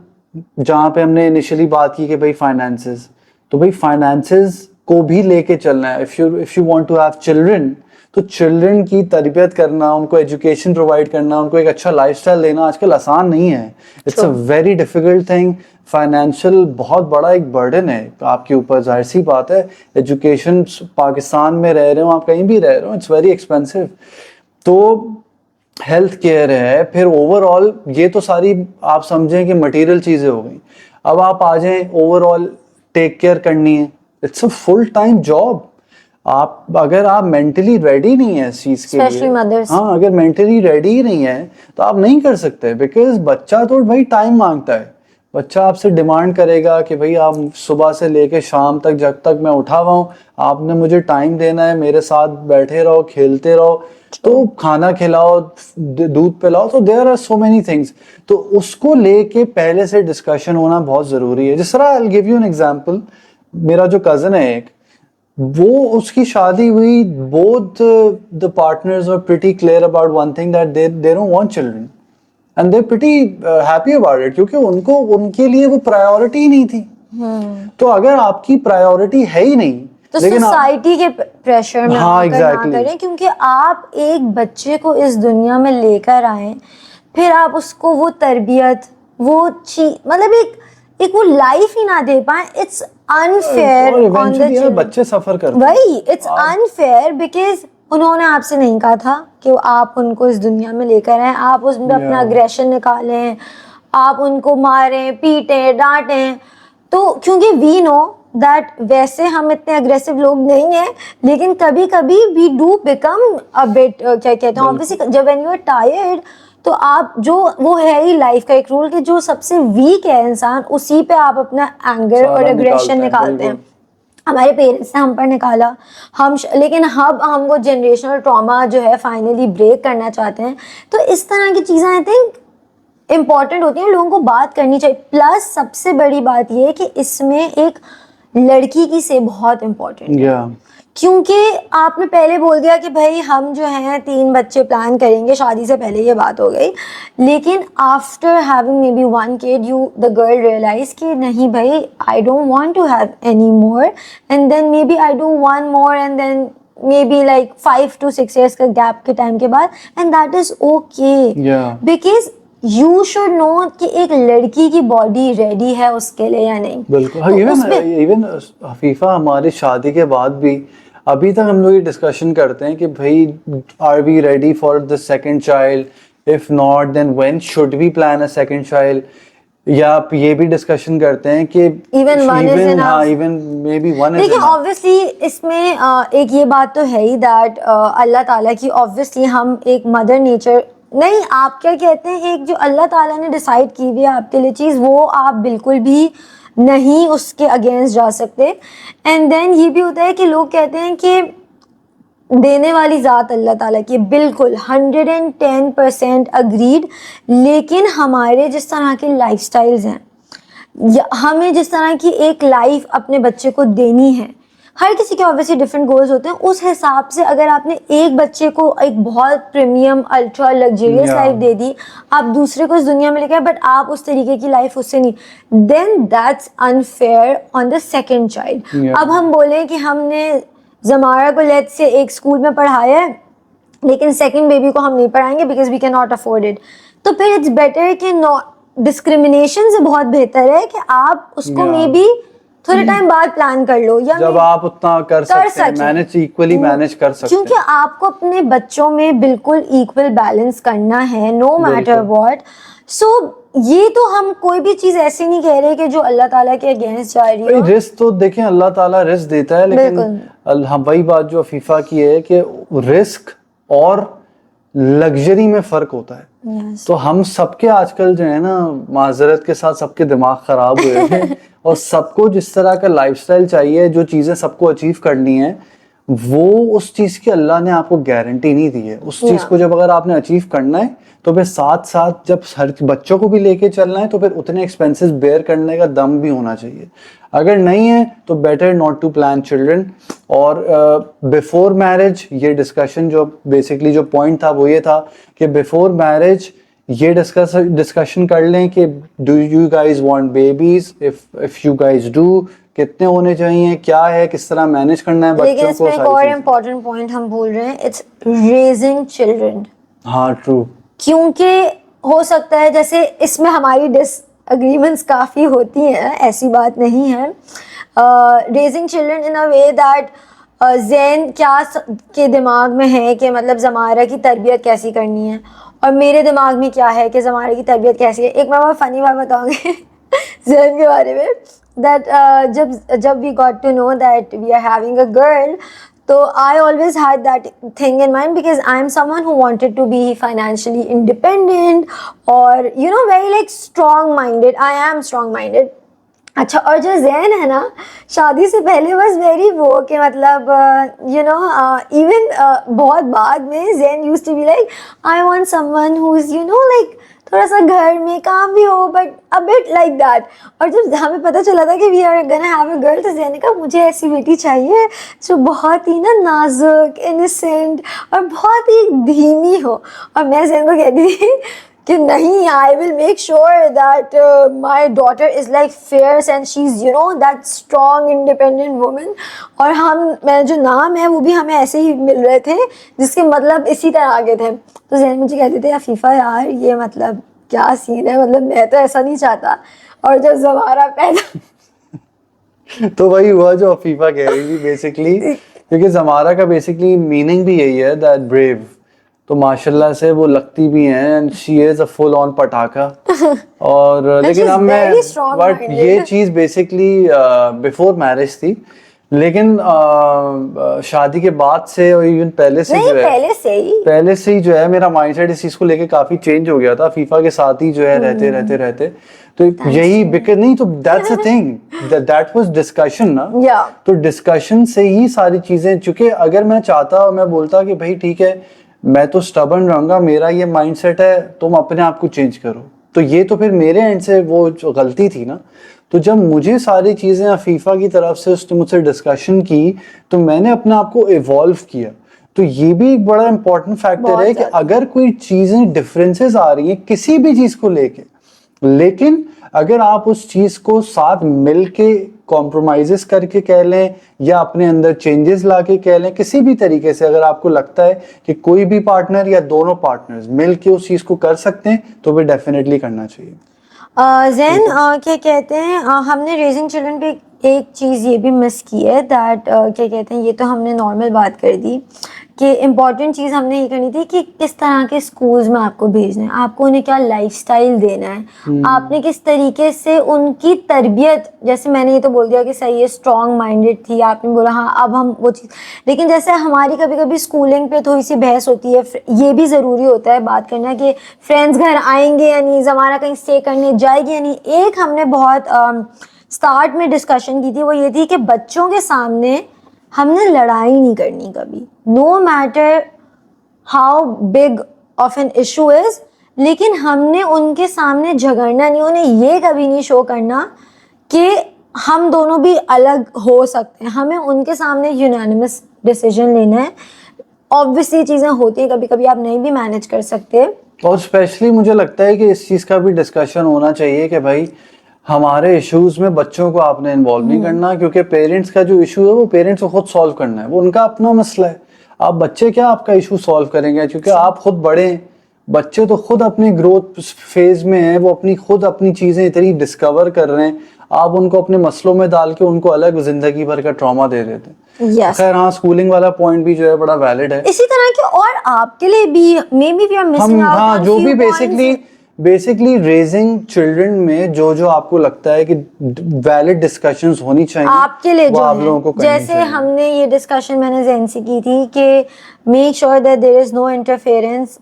Speaker 2: जहाँ पे हमने इनिशियली बात की कि भाई फाइनेंसेस, तो भाई फाइनेंसेस को भी लेके चलना है। If you want to have children, तो चिल्ड्रन की तरबियत करना, उनको एजुकेशन प्रोवाइड करना, उनको एक अच्छा लाइफस्टाइल देना आजकल आसान नहीं है। It's a very difficult thing. Financial बहुत बड़ा एक बर्डन है आपके ऊपर, जाहिर सी बात है। एजुकेशन पाकिस्तान में रह रहे हो, आप कहीं भी रह रहे हो, इट्स वेरी एक्सपेंसिव। तो हेल्थ केयर है, फिर ओवरऑल ये तो सारी आप समझें कि मटेरियल चीज़ें हो गई। अब आप आ जाएं ओवरऑल टेक केयर करनी है, it's a full time job. अगर आप मेंटली रेडी नहीं है इस चीज के लिए, हाँ अगर मेंटली रेडी ही नहीं है तो आप नहीं कर सकते, बिकॉज बच्चा तो भाई टाइम मांगता है। बच्चा आपसे डिमांड करेगा कि भाई आप सुबह से लेके शाम तक जब तक मैं उठा हुआ हूँ आपने मुझे टाइम देना है, मेरे साथ बैठे रहो, खेलते रहो, तो खाना खिलाओ, दूध पिलाओ। तो there are so many things, तो उसको लेके पहले से डिस्कशन होना बहुत जरूरी है। जिस तरह I will give you an example, मेरा जो कजन है एक, वो उसकी शादी हुई, both the partners were pretty clear about one thing, that they don't want children and they're pretty happy about it, क्योंकि उनको उनके लिए वो प्रायोरिटी ही नहीं थी। तो अगर आपकी प्रायोरिटी है ही नहीं,
Speaker 1: तो
Speaker 2: लेकिन
Speaker 1: सोसाइटी के प्रेशर में
Speaker 2: हाँ,
Speaker 1: आकर
Speaker 2: exactly.
Speaker 1: ना करें, क्योंकि आप एक बच्चे को इस दुनिया में लेकर आए, फिर आप उसको वो तरबियत, वो चीज, मतलब एक वो लाइफ ही ना दे पाए, इट्स अनफेयर
Speaker 2: और
Speaker 1: ऑन द
Speaker 2: eventually यार
Speaker 1: चिल्ड्रन।
Speaker 2: बच्चे सफर करते हैं।
Speaker 1: वही, इट्स अनफेयर बिकॉज उन्होंने आपसे नहीं कहा था कि आप उनको इस दुनिया में लेकर आए, आप उसमें अपना
Speaker 2: Yeah.
Speaker 1: अग्रेशन निकालें, आप उनको मारें, पीटें, डांटें। तो क्योंकि वी नो दैट वैसे हम इतने अग्रेसिव लोग नहीं हैं, लेकिन कभी कभी we do become a bit, क्या कहते हैं, ऑब्वियसली जब व्हेन यू आर टायर्ड, तो आप जो, वो है ही लाइफ का एक रूल कि जो सबसे वीक है इंसान, उसी पे आप अपना एंगर और
Speaker 2: सारा
Speaker 1: एग्रेशन निकालते हैं। हमारे पेरेंट्स ने हम पर निकाला, लेकिन अब हम वो जनरेशनल ट्रॉमा जो है फाइनली ब्रेक करना चाहते हैं। तो इस तरह की चीज़ें आई थिंक इम्पॉर्टेंट होती हैं, लोगों को बात करनी चाहिए। प्लस सबसे बड़ी बात ये है कि इसमें एक लड़की की से बहुत इम्पोर्टेंट है,
Speaker 2: Yeah.
Speaker 1: क्योंकि आपने पहले बोल दिया कि भाई हम जो हैं 3 बच्चे प्लान करेंगे, शादी से पहले ये बात हो गई, लेकिन after having maybe 1 kid you the girl realize कि नहीं भाई, I don't want to have any more, and then maybe I do 1 more and then maybe like 5 to 6 years का गैप के time के बाद, and that is okay,
Speaker 2: Yeah.
Speaker 1: Because you should know कि एक लड़की की body ready है उसके लिए या नहीं।
Speaker 2: बिल्कुल।
Speaker 1: तो
Speaker 2: इवन हफीफा, हमारी शादी के बाद भी अभी तक हम लोग ये डिस्कशन करते हैं कि भाई are we ready for the second child, if not then when should we plan a second child, या आप ये भी डिस्कशन करते हैं कि
Speaker 1: Even one is enough.
Speaker 2: हाँ, even may be one is
Speaker 1: देखिए ऑब्वियसली इसमें एक ये बात तो है ही दैट अल्लाह ताला की, ऑब्वियसली हम एक मदर नेचर नहीं, आप क्या कहते हैं, एक जो अल्लाह ताला ने डिसाइड की हुई है आपके लिए चीज़, वो आप बिल्कुल भी नहीं उसके अगेंस्ट जा सकते। एंड देन ये भी होता है कि लोग कहते हैं कि देने वाली ज़ात अल्लाह ताला की, बिल्कुल 110% अग्रीड, लेकिन हमारे जिस तरह के लाइफस्टाइल्स हैं, हमें जिस तरह की एक लाइफ अपने बच्चे को देनी है, हर किसी के ऑब्वियसली डिफरेंट गोल्स होते हैं, उस हिसाब से अगर आपने एक बच्चे को एक बहुत प्रीमियम अल्ट्रा लग्जरियस लाइफ दे दी, आप दूसरे को इस दुनिया में लेके आए बट आप उस तरीके की लाइफ उससे नहीं, then that's unfair on the second child. अब हम बोलें कि हमने जमारा को लेट से एक स्कूल में पढ़ाया है, लेकिन सेकेंड बेबी को हम नहीं पढ़ाएंगे because we can not afford it, तो फिर इट्स बेटर कि डिस्क्रिमिनेशन से बहुत बेहतर है कि आप उसको मे बी थोड़े टाइम बाद प्लान कर लो, या
Speaker 2: जब आप उतना कर सकते हैं, मैनेज इक्वली मैनेज कर सकते हैं,
Speaker 1: क्योंकि आपको अपने बच्चों में बिल्कुल इक्वल बैलेंस करना है नो मैटर व्हाट। सो ये तो हम कोई भी चीज ऐसी नहीं कह रहे कि जो अल्लाह ताला के अगेंस्ट जा रही है।
Speaker 2: रिस्क तो देखें अल्लाह ताला रिस्क देता है, लेकिन हम वही बात जो अफीफा की है कि रिस्क और लग्जरी में फर्क होता है।
Speaker 1: Yes.
Speaker 2: तो हम सबके आजकल जो है ना, माजरत के साथ सबके दिमाग खराब हुए हैं और सबको जिस तरह का लाइफस्टाइल चाहिए, जो चीजें सबको अचीव करनी है, वो उस चीज की अल्लाह ने आपको गारंटी नहीं दी है। उस चीज को जब अगर आपने अचीव करना है तो फिर साथ साथ जब हर बच्चों को भी लेके चलना है तो फिर उतने एक्सपेंसेस बेयर करने का दम भी होना चाहिए। अगर नहीं है तो better not to plan children. और बिफोर मैरिज ये डिस्कशन, जो बेसिकली जो पॉइंट था वो ये था कि बिफोर मैरिज ये डिस्कशन कर लें कि do you guys want babies, if you guys do, कितने होने चाहिए, क्या है, किस तरह मैनेज करना है बच्चों को।
Speaker 1: लेकिन इसमें एक और इम्पोर्टेंट पॉइंट हम भूल रहे हैं, इट्स रेजिंग चिल्ड्रन।
Speaker 2: हाँ ट्रू,
Speaker 1: क्योंकि हो सकता है जैसे इसमें हमारी डिसएग्रीमेंट्स काफ़ी होती हैं, ऐसी बात नहीं है। Raising children in a way that Jain क्या के दिमाग में है कि मतलब ज़मारा की तरबियत कैसी करनी है, और मेरे दिमाग में क्या है कि ज़मारा की तरबियत कैसी है। एक मैं बहुत फ़नी बात बताऊँगी जैन के बारे में, that जब we got to know that we are having a girl, so I always had that thing in mind because I am someone who wanted to be financially independent or you know very like strong minded. I am strong minded. अच्छा, और जो जैन है ना, शादी से पहले was very वो कि मतलब you know even बहुत बाद में Jain used to be like I want someone who is you know like थोड़ा सा घर में काम भी हो, but a bit like that. और जब हमें पता चला था कि we are gonna have a girl, तो ज़ैन ने कहा मुझे ऐसी बेटी चाहिए जो बहुत ही ना नाजुक, इनोसेंट और बहुत ही धीमी हो। और मैं ज़ैन को कहती थी कि नहीं, I will make sure that my daughter is like fierce and she is that strong independent woman. और मैं जो नाम है वो भी हमें ऐसे ही मिल रहे थे जिसके मतलब इसी तरह आगे थे। तो ज़ैन मुझे कहते थे अफीफ़ा यार ये मतलब क्या सीन है, मतलब मैं तो ऐसा नहीं चाहता। और जब ज़मारा पैदा
Speaker 2: तो वही हुआ जो अफीफा कह रही थी बेसिकली, क्योंकि जमारा का बेसिकली मीनिंग भी यही है, दैट ब्रेव। तो माशाल्लाह से वो लगती भी हैं and she is a full on पटाखा। और लेकिन
Speaker 1: she's
Speaker 2: अब मैं
Speaker 1: very strong
Speaker 2: बट
Speaker 1: minded.
Speaker 2: ये चीज़ बेसिकली बिफोर मैरिज थी, लेकिन शादी के बाद से और इवन पहले से
Speaker 1: नहीं,
Speaker 2: जो है, पहले से ही जो है मेरा माइंडसेट इस चीज को लेके काफी चेंज हो गया था फीफा के साथ ही जो है रहते तो यही बिकॉज नहीं तो that's a thing that was discussion ना।
Speaker 1: Yeah.
Speaker 2: तो डिस्कशन से ही सारी चीजें, चूंकि अगर मैं चाहता और मैं बोलता कि भाई ठीक है मैं तो स्टबर्न रहूंगा, मेरा ये माइंडसेट है, तुम अपने आप को चेंज करो, तो ये तो फिर मेरे एंड से वो जो गलती थी ना। तो जब मुझे सारी चीजें अफीफा की तरफ से उसने मुझसे डिस्कशन की तो मैंने अपने आप को इवॉल्व किया। तो ये भी एक बड़ा इंपॉर्टेंट फैक्टर है कि अगर कोई चीजें डिफरेंसेस आ रही हैं किसी भी चीज को लेके, लेकिन अगर आप उस चीज को साथ मिलके कॉम्प्रोमाइजेस करके कह लें या अपने अंदर चेंजेस लाके कह लें, किसी भी तरीके से अगर आपको लगता है कि कोई भी पार्टनर या दोनों पार्टनर्स मिलके उस चीज को कर सकते हैं तो वे डेफिनेटली करना चाहिए।
Speaker 1: ज़ैन क्या कहते हैं, हमने रेजिंग चिल्ड्रन पे एक चीज़ ये भी मिस की है दैट क्या कहते हैं, ये तो हमने नॉर्मल बात कर दी कि इम्पॉर्टेंट चीज़ हमने ये करनी थी कि किस तरह के स्कूल्स में आपको भेजना है, आपको उन्हें क्या लाइफस्टाइल देना है, आपने किस तरीके से उनकी तरबियत, जैसे मैंने ये तो बोल दिया कि सही है स्ट्रॉन्ग माइंडेड थी, आपने बोला हाँ अब हम वो चीज़, लेकिन जैसे हमारी कभी कभी स्कूलिंग पे थोड़ी सी बहस होती है, ये भी ज़रूरी होता है बात करना कि फ्रेंड्स घर आएंगे या नहीं, ज़मारा कहीं स्टे करने जाएगी या नहीं। एक हमने बहुत स्टार्ट में डिस्कशन की थी, वो ये थी कि बच्चों के सामने हमने लड़ाई नहीं करनी कभी, no matter how big of an issue is, लेकिन हमने उनके सामने झगड़ना नहीं, उन्हें ये कभी नहीं शो करना कि हम दोनों भी अलग हो सकते हैं, हमें उनके सामने यूनानिमस डिसीजन लेना है। ऑब्वियसली चीज़ें होती हैं, कभी कभी आप नहीं भी मैनेज कर सकते।
Speaker 2: और स्पेशली मुझे लगता है कि इस चीज़ का भी डिस्कशन होना चाहिए कि भाई हमारे इश्यूज में बच्चों को आपने इन्वॉल्व नहीं करना, क्योंकि पेरेंट्स का जो इशू है वो पेरेंट्स को खुद सॉल्व करना है, वो उनका अपना मसला है। आप बच्चे क्या आपका इशू सॉल्व करेंगे, क्योंकि आप खुद बड़े हैं, बच्चे तो खुद अपनी ग्रोथ फेज में हैं, वो खुद अपनी चीज़ें इतनी डिस्कवर कर रहे हैं, आप उनको अपने मसलों में डाल के उनको अलग जिंदगी भर का ट्रॉमा दे देते हैं।
Speaker 1: yes.
Speaker 2: खैर हाँ, स्कूलिंग वाला पॉइंट भी जो है बड़ा वैलिड है।
Speaker 1: इसी तरह के और आपके लिए भी maybe we are missing out
Speaker 2: हाँ,
Speaker 1: ऑन
Speaker 2: जो भी
Speaker 1: few
Speaker 2: बेसिकली रेजिंग चिल्ड्रन में जो आपको लगता है कि वैलिड डिस्कशंस होनी चाहिए
Speaker 1: आपके लिए,
Speaker 2: वो
Speaker 1: जो
Speaker 2: आप लोगों को करनी
Speaker 1: जैसे
Speaker 2: चाहिए।
Speaker 1: हमने ये डिस्कशन मैंने ज़ैन से की थी कि make sure that there is no interference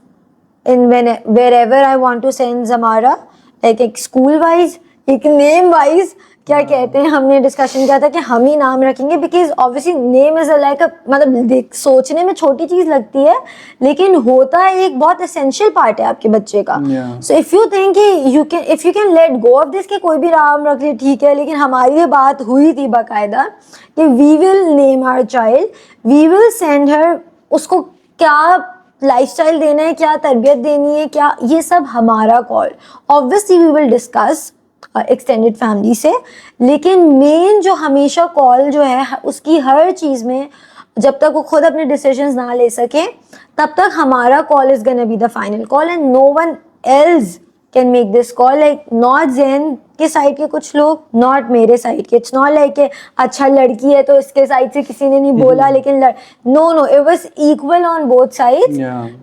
Speaker 1: in wherever I want to send Zamara, like एक स्कूल वाइज, एक नेम वाइज, क्या कहते हैं, हमने डिस्कशन किया था कि हम ही नाम रखेंगे because obviously name is like मतलब सोचने में छोटी चीज लगती है लेकिन होता है एक बहुत एसेंशियल पार्ट है आपके बच्चे का। So if you think if you can let go of this कि कोई भी नाम रख ले ठीक है, लेकिन हमारी ये बात हुई थी बाकायदा कि we will name our child, we will send her, उसको क्या लाइफस्टाइल देना है, क्या तरबियत देनी है, क्या, ये सब हमारा call. Obviously we will discuss extended family से, लेकिन मेन जो हमेशा कॉल जो है उसकी हर चीज़ में जब तक वो खुद अपने डिसीजंस ना ले सके तब तक हमारा call is gonna be the final call and no one else can make this call, like not Zain के साइड के कुछ लोग, नॉट मेरे साइड के। इट्स नॉट लाइक अच्छा लड़की है तो इसके साइड से किसी ने नहीं बोला लेकिन no it was equal on both sides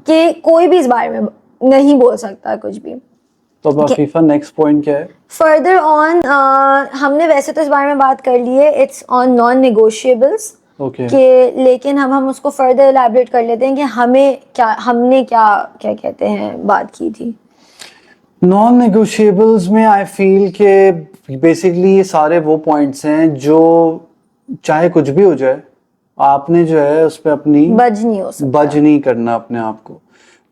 Speaker 1: कि कोई भी इस बारे में नहीं बोल सकता कुछ भी।
Speaker 2: तो अफीफा नेक्स्ट पॉइंट क्या है?
Speaker 1: फर्दर ऑन हमने वैसे तो इस बारे में बात कर ली है, इट्स ऑन नॉन नेगोशिएबल्स कि, लेकिन हम उसको फर्दर एलैबोरेट कर लेते हैं कि हमने क्या कहते हैं बात की थी।
Speaker 2: नॉन नेगोशिएबल्स में आई फील के बेसिकली ये सारे वो पॉइंट्स हैं जो चाहे कुछ भी हो जाए आपने जो है उस पर अपनी
Speaker 1: बज नहीं करना अपने आप को।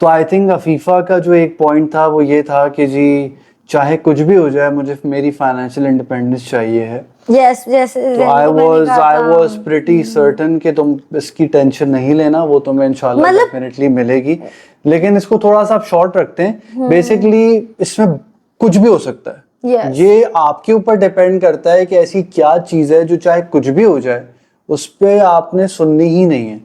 Speaker 2: तो आई थिंक अफीफा का जो एक पॉइंट था वो ये था कि जी चाहे कुछ भी हो जाए मुझे मेरी फाइनेंशियल इंडिपेंडेंस चाहिए है।
Speaker 1: यस यस,
Speaker 2: तो आई वाज प्रिटी सर्टन कि तुम इसकी टेंशन नहीं लेना, वो तुम्हें इंशाल्लाह
Speaker 1: मतलब-
Speaker 2: डेफिनेटली मिलेगी। लेकिन इसको थोड़ा सा आप शॉर्ट रखते हैं। बेसिकली इसमें कुछ भी हो सकता है।
Speaker 1: Yes.
Speaker 2: ये आपके ऊपर डिपेंड करता है कि ऐसी क्या चीज है जो चाहे कुछ भी हो जाए उस पे आपने सुननी ही नहीं है,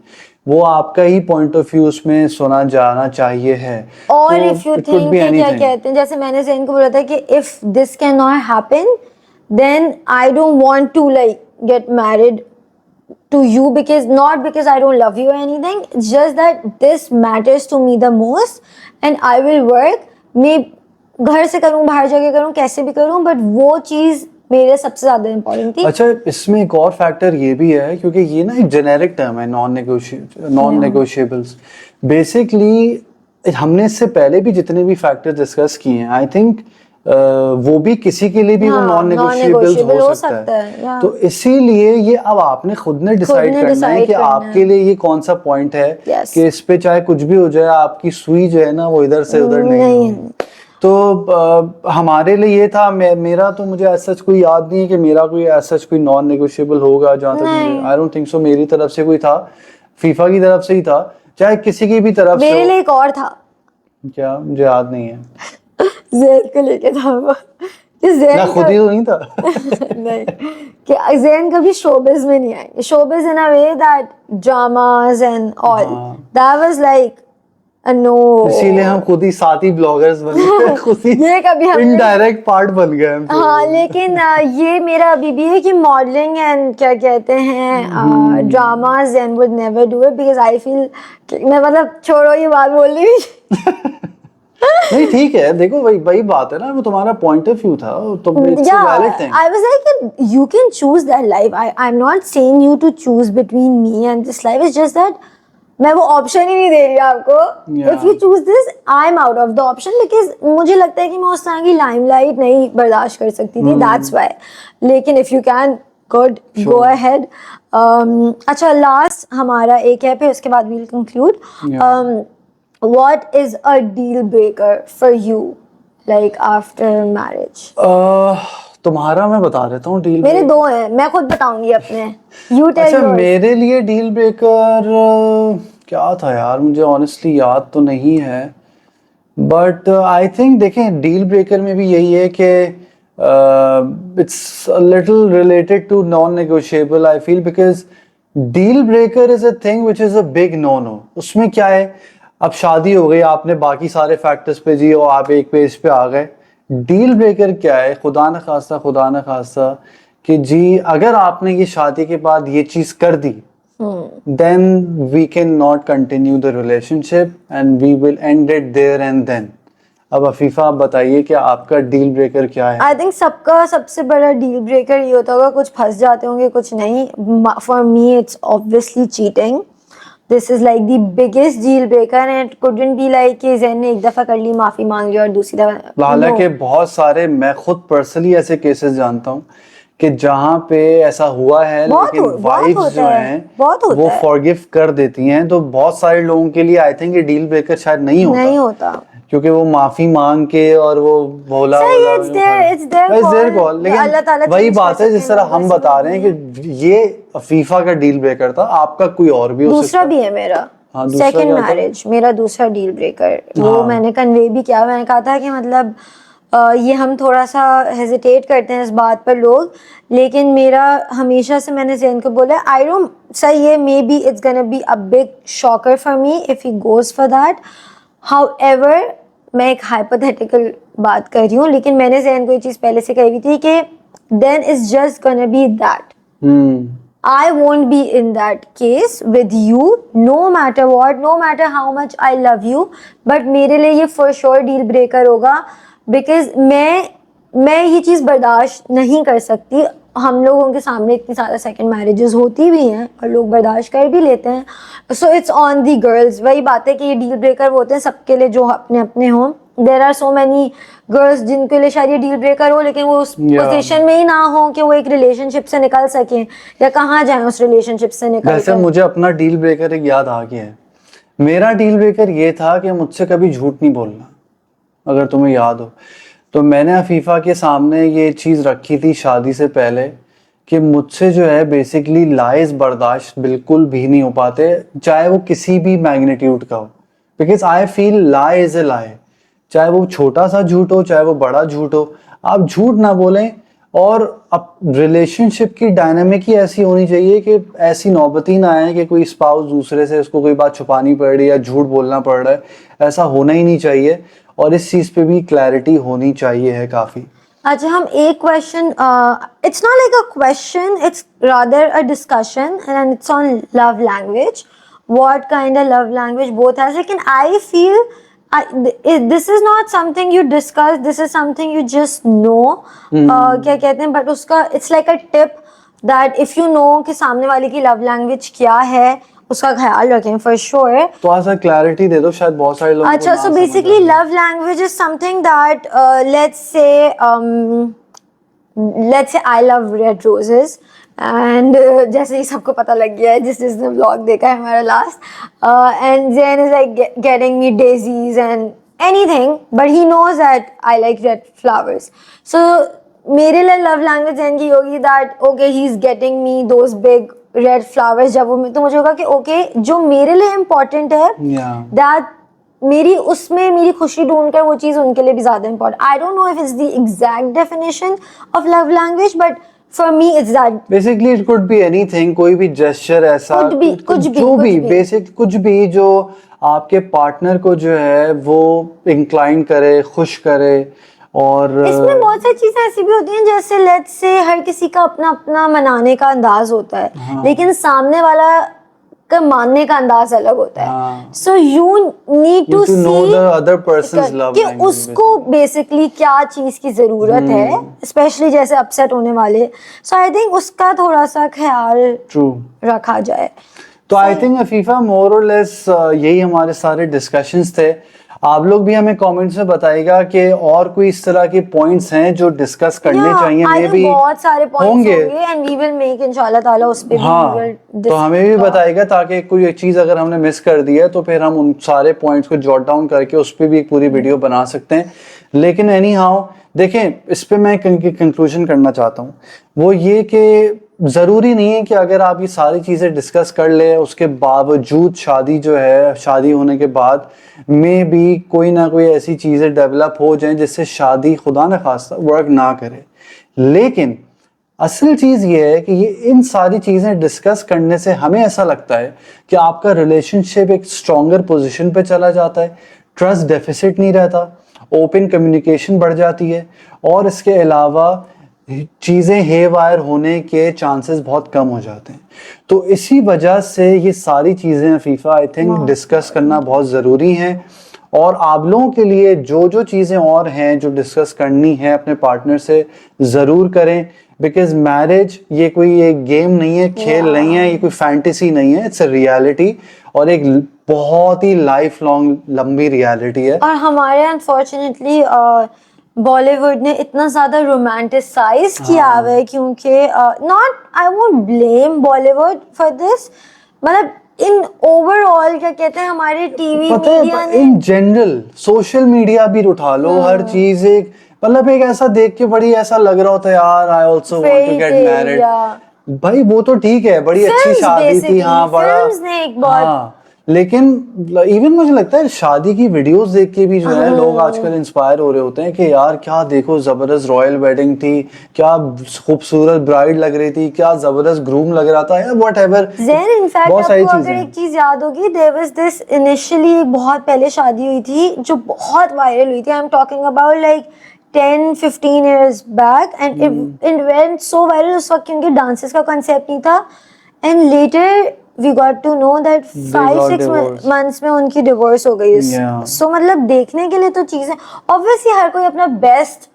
Speaker 2: वो आपका ही पॉइंट ऑफ व्यू उसमें सुना जाना चाहिए है।
Speaker 1: और
Speaker 2: तो
Speaker 1: if you
Speaker 2: it could
Speaker 1: think
Speaker 2: be
Speaker 1: क्या
Speaker 2: anything.
Speaker 1: कहते हैं, जैसे मैंने जैन को बोला था कि if this can not happen then I don't want to like get married to you, because not because I don't love you or anything, it's just that this matters to me the most and I will work, मैं घर से करूँ बाहर जाके करूँ कैसे भी करूँ, बट वो चीज मेरे सबसे ज्यादा इम्पोर्टेंट थी।
Speaker 2: अच्छा, इसमें एक और फैक्टर ये भी है क्योंकि ये ना एक जेनेरिक टर्म है, नॉन नेगोशिएबल्स। बेसिकली हमने इससे पहले भी जितने भी फैक्टर डिस्कस किए हैं, आई थिंक वो भी किसी के लिए भी वो
Speaker 1: हाँ,
Speaker 2: नॉन नेगोशिएबल्स
Speaker 1: non-negotiable
Speaker 2: हो
Speaker 1: हो
Speaker 2: सकता
Speaker 1: सकता
Speaker 2: है।
Speaker 1: है, yeah.
Speaker 2: तो इसीलिए ये अब आपने खुद ने डिसाइड करना है
Speaker 1: decide
Speaker 2: कि
Speaker 1: करना
Speaker 2: आपके
Speaker 1: है।
Speaker 2: लिए ये कौन सा पॉइंट है
Speaker 1: Yes.
Speaker 2: कि इस पे चाहे कुछ भी हो जाए आपकी सुई जो है ना वो इधर से उधर नहीं होगी। तो हमारे लिए ये था, मेरा तो मुझे ऐसा कोई याद नहीं है कि मेरा कोई ऐसा कोई नॉन नेगोशिएबल होगा, जहाँ तक आई डोंट थिंक सो मेरी तरफ से कोई था, फीफा की तरफ से ही था, चाहे किसी की भी तरफ से
Speaker 1: मेरे
Speaker 2: हो।
Speaker 1: लिए एक और था,
Speaker 2: क्या मुझे याद नहीं है,
Speaker 1: जैन को लेके था वो कि जैन
Speaker 2: मैं खुद ही तो नहीं था।
Speaker 1: नहीं, कि जैन कभी शोबिज में नहीं आएंगे, showbiz in a way that dramas and all that was like no,
Speaker 2: इसीलिए हम खुद ही साथ ही ब्लॉगर्स बन गए, खुद ही
Speaker 1: ये कभी हमने-
Speaker 2: इनडायरेक्ट पार्ट बन गए हम तो।
Speaker 1: हाँ, लेकिन ये मेरा अभी भी है कि मॉडलिंग एंड क्या कहते हैं dramas and would never do it, because I feel, मैं मतलब छोड़ो ये बात बोल रही हूँ।
Speaker 2: नहीं ठीक है, देखो वही वही बात है ना, वो तुम्हारा पॉइंट ऑफ व्यू था, तो it's a valid thing.
Speaker 1: I was like, you can choose that life. I'm not saying you to choose between me and this life. It's just that मैं वो ऑप्शन ही नहीं दे रही आपको।
Speaker 2: Yeah.
Speaker 1: If you choose this, I'm out of the option because मुझे लगता है कि मैं उस तरह की लाइमलाइट नहीं बर्दाश्त कर सकती थी। That's why. लेकिन if you can, good, go ahead. अच्छा, लास्ट हमारा एक है, फिर उसके बाद we'll conclude.
Speaker 2: Yeah.
Speaker 1: What is a deal breaker for you, like after marriage?
Speaker 2: तुम्हारा मैं बता देता हूँ डील
Speaker 1: मेरे दो हैं, मैं खुद बताऊंगी अपने। You tell
Speaker 2: अच्छा,
Speaker 1: yours.
Speaker 2: मेरे लिए डील ब्रेकर क्या था यार, मुझे ऑनेस्टली याद तो नहीं है, बट आई थिंक देखें डील ब्रेकर में भी यही है कि it's a little related to non negotiable I feel, because deal breaker is a thing which is a big no no. उसमें क्या है, अब शादी हो गई, आपने बाकी सारे फैक्टर्स पे जी और आप एक पेज पे आ गए। डील ब्रेकर क्या है, खुदा न खास्ता कि जी अगर आपने ये शादी के बाद ये चीज कर दी, then we cannot continue the relationship and we will end it there and then. अब अफीफा आप बताइए कि आपका डील ब्रेकर क्या है?
Speaker 1: आई थिंक सबका सबसे बड़ा डील ब्रेकर ये होता होगा, कुछ फंस जाते होंगे कुछ नहीं। For me it's obviously cheating. This is like the biggest deal breaker and it couldn't be like कि जैन ने एक दफा कर ली माफी मांग ली और दूसरी दफा।
Speaker 2: हालांकि बहुत सारे, मैं खुद पर्सनली ऐसे केसेस जानता हूँ कि जहाँ पे ऐसा हुआ है, लेकिन वाइफ्स जो हैं वो फॉरगिव कर देती हैं। तो बहुत सारे लोगों के लिए आई थिंक ये डील ब्रेकर शायद नहीं होता क्योंकि वो माफी मांग के और वो भोला लेकिन वही बात है जिस तरह हम बता रहे हैं कि ये अफीफा का डील ब्रेकर था, आपका कोई और भी हो सकता है।
Speaker 1: दूसरा भी है मेरा, सेकंड मैरिज मेरा दूसरा डील ब्रेकर। वो मैंने कन्वे भी किया, मैंने कहा था कि मतलब ये हम थोड़ा सा हेजिटेट करते हैं इस बात पर लोग, लेकिन मेरा हमेशा से मैंने जैन को बोला आई डोंट सही है, may be it's gonna be a big shocker for me if he goes for that. However मैं एक हाइपोथेटिकल बात कर रही हूँ, लेकिन मैंने जैन को ये चीज पहले से कही हुई थी कि then it's just gonna be that. I won't be in that case with you, no matter what, no matter how much I love you, but मेरे लिए ये for sure deal breaker होगा, because मैं ये चीज़ बर्दाश्त नहीं कर सकती। हम लोगों के सामने इतनी सारा सेकंड मैरिजेस होती भी हैं और लोग बर्दाश्त कर भी लेते हैं, so it's on the girls। वही बात है कि ये डील ब्रेकर होते हैं सबके लिए जो अपने अपने हों। There are so many girls जिनके लिए शायद ये डील ब्रेकर हो, लेकिन वो उस पोजीशन में ही ना हो कि वो एक रिलेशनशिप से निकल सकें या कहाँ जाएं उस रिलेशनशिप से निकल।
Speaker 2: वैसे मुझे अपना डील ब्रेकर एक याद आ गया है। मेरा डील ब्रेकर ये था कि मुझसे कभी झूठ नहीं बोलना, अगर तुम्हें याद हो तो मैंने अफीफा के सामने ये चीज़ रखी थी शादी से पहले कि मुझसे जो है बेसिकली लाइज बर्दाश्त बिल्कुल भी नहीं हो पाते, चाहे वो किसी भी मैग्नीट्यूड का हो, because I feel lie is a lie, चाहे वो छोटा सा झूठ हो चाहे वो बड़ा झूठ हो, आप झूठ ना बोलें। और अब रिलेशनशिप की डायनामिक ही ऐसी होनी चाहिए कि ऐसी नौबत ही ना आए कि कोई स्पाउस दूसरे से उसको कोई बात छुपानी पड़ रही है या झूठ बोलना पड़ रहा है, ऐसा होना ही नहीं चाहिए और इस चीज़ पे भी क्लैरिटी होनी चाहिए है काफ़ी।
Speaker 1: अच्छा, हम एक question, it's not like a question, it's rather a discussion and it's on love language, what kind of love language both has, लेकिन I feel this is not something you discuss, this is something you just know, क्या कहते हैं, but उसका it's like a tip that if you know कि सामने वाले की love language क्या है उसका ख्याल रखें for sure।
Speaker 2: तो ऐसा क्लैरिटी दे दो, शायद बहुत सारे लोग।
Speaker 1: अच्छा, so basically love language is something that let's say I love red roses and जैसे ही सबको पता लग गया है जिसने व्लॉग देखा है हमारा last, and Zain is like getting me daisies and anything but he knows that I like red flowers, so मेरे लिए लव लैंग्वेज Zain की होगी that okay he is getting me those big red flowers, जब वो तो मुझे होगा कि okay जो मेरे लिए important है that मेरी उसमें मेरी खुशी ढूंढकर वो चीज़ उनके लिए भी ज़्यादा important. I don't know if it's the exact definition of love language but for me it's that.
Speaker 2: Basically it could be anything, कोई भी जेस्चर ऐसा,
Speaker 1: कुछ भी
Speaker 2: बेसिक कुछ भी जो आपके पार्टनर को जो है वो इंक्लाइन करे, खुश करे। और
Speaker 1: इसमें बहुत सारी चीजें ऐसी भी होती हैं जैसे लेट्स से हर किसी का अपना अपना मनाने का अंदाज होता है, लेकिन सामने वाला का मानने का अंदाज अलग होता है। So you need to see
Speaker 2: know the other person's love
Speaker 1: कि उसको बेसिकली क्या चीज की जरूरत है, स्पेशली जैसे अपसेट होने वाले। सो आई थिंक उसका थोड़ा सा ख्याल रखा जाए।
Speaker 2: तो आई थिंक अफीफा मोर और लेस यही हमारे सारे डिस्कशंस थे। आप लोग भी हमें कमेंट्स में बताइएगा कि और कोई इस तरह के पॉइंट्स हैं जो डिस्कस करने चाहिए। मे भी
Speaker 1: बहुत सारे पॉइंट्स होंगे एंड वी विल मेक इंशाल्लाह ताला उस पे भी
Speaker 2: तो हमें भी बताइएगा ताकि कोई एक चीज अगर हमने मिस कर दी है तो फिर हम उन सारे पॉइंट्स को जॉट डाउन करके उस पर भी एक पूरी वीडियो बना सकते हैं। लेकिन एनी हाउ देखें, इस पे मैं कंक्लूजन करना चाहता हूँ वो ये कि ज़रूरी नहीं है कि अगर आप ये सारी चीज़ें डिस्कस कर ले उसके बावजूद शादी जो है, शादी होने के बाद में भी कोई ना कोई ऐसी चीज़ें डेवलप हो जाएं जिससे शादी खुदा न खास्ता वर्क ना करे। लेकिन असल चीज़ ये है कि ये इन सारी चीज़ें डिस्कस करने से हमें ऐसा लगता है कि आपका रिलेशनशिप एक स्ट्रॉन्गर पोजीशन पे चला जाता है, ट्रस्ट डेफिसिट नहीं रहता, ओपन कम्युनिकेशन बढ़ जाती है और इसके अलावा चीज़ें हे वायर होने के चांसेस बहुत कम हो जाते हैं। तो इसी वजह से ये सारी चीज़ें अफीफा आई थिंक डिस्कस करना बहुत ज़रूरी है। और आप लोगों के लिए जो जो चीज़ें और हैं जो डिस्कस करनी है अपने पार्टनर से ज़रूर करें, बिकॉज मैरिज ये कोई एक गेम नहीं है, खेल नहीं है, ये कोई फैंटेसी नहीं है, इट्स अ रियलिटी और एक बहुत ही लाइफ लॉन्ग लंबी रियलिटी है।
Speaker 1: और हमारे अनफॉर्चुनेटली बॉलीवुड ने इतना ज्यादा रोमांटिसाइज किया हुआ है क्योंकि not I won't blame Bollywood for this, मतलब इन ओवरऑल क्या कहते हैं हमारे टीवी मीडिया ने
Speaker 2: इन जनरल सोशल मीडिया भी उठा लो, हर चीज एक मतलब एक ऐसा देख के बड़ी ऐसा लग रहा होता है यार I also want to get married. भाई वो तो ठीक है, बड़ी अच्छी शादी थी, हाँ बड़ा, लेकिन इवन मुझे लगता है शादी की वीडियोस देख के भी जो है लोग आजकल इंस्पायर हो रहे होते हैं कि यार क्या देखो जबरदस्त रॉयल वेडिंग थी, क्या खूबसूरत ब्राइड लग रही थी, क्या जबरदस्त ग्रूम लग रहा था, व्हाटएवर।
Speaker 1: बहुत सारी चीजें। एक चीज याद होगी, देयर वाज दिस इनिशियली बहुत पहले शादी हुई थी जो बहुत वायरल हुई थी, I am talking about like 10-15 years back and it went so viral उस वक्त क्योंकि डांसेस का कंसेप्ट नहीं था and later we got to know that 5-6 months में उनकी डिवोर्स हो गई। So मतलब देखने के लिए तो चीजें obviously हर कोई अपना बेस्ट